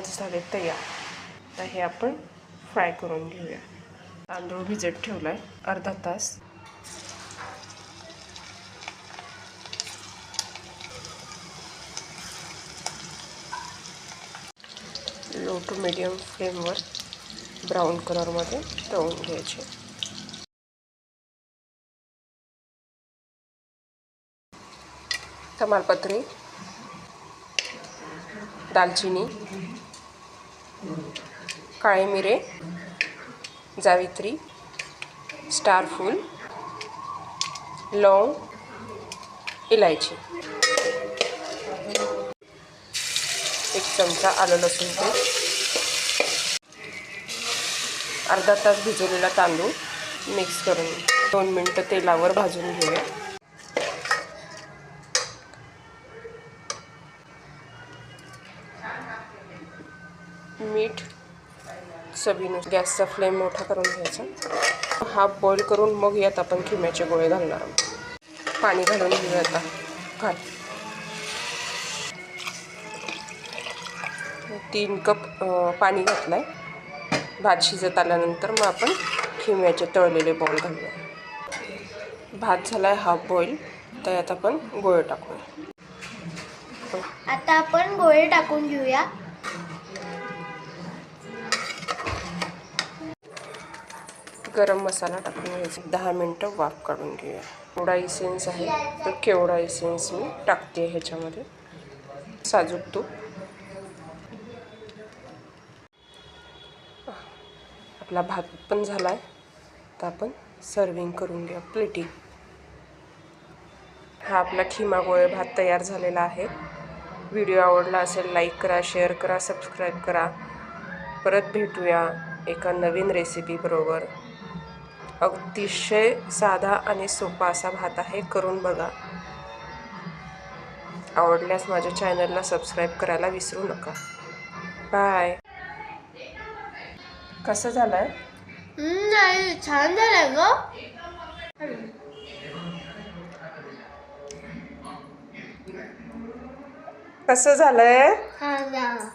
माझे झाले तयार. तर हे आपण फ्राय करून घेऊया. तांदूळ भिजत ठेवलाय अर्धा तास. लो टू मीडियम फ्लेमवर ब्राऊन कलरमध्ये तळून घ्यायचे. तमालपत्री, दालचिनी, काळे मिरे, जावित्री, स्टारफूल, लवंग, इलायची, 1 चमचा आलं लसूण पेस्ट, अर्धा तास भिजवलेला तांदूळ मिक्स करून 2 मिनिटं तेलावर भाजून घेऊया. मीठ चवीनुसार. गॅसचा फ्लेम मोठा करून घ्यायचा. हाफ बॉईल करून मग यात आपण खिम्याचे गोळे घालणार आहोत. पाणी घालून घेऊया आता. घाल 3 कप पाणी घातलं आहे. भात शिजत आल्यानंतर मग आपण खिम्याचे तळलेले बॉल घालूया. भात झाला आहे हाफ बॉईल. तर यात आपण गोळे टाकूया. आता आपण गोळे टाकून घेऊया. गरम मसाला टाकून घ्यायचा. 10 मिनटं वाफ काढून घेऊया. केवडा इसेन्स आहे तर केवडा इसेन्स मी टाकते ह्याच्यामध्ये. साजूक तूप. आपला भात पण झाला आहे. तर आपण सर्विंग करून घेऊया. प्लेटिंग. हा आपला खिमा गोळे भात तयार झालेला आहे. व्हिडिओ आवडला असेल लाईक करा, शेअर करा, सबस्क्राईब करा. परत भेटूया एका नवीन रेसिपी बरोबर. अतिशय साधा आणि सोपा असा भात आहे. करून बघा. आवडल्यास माझ्या चॅनलला सबस्क्राईब करायला विसरू नका. बाय. कसं झालंय? छान झालंय ग. कसं झालंय? छान झालं.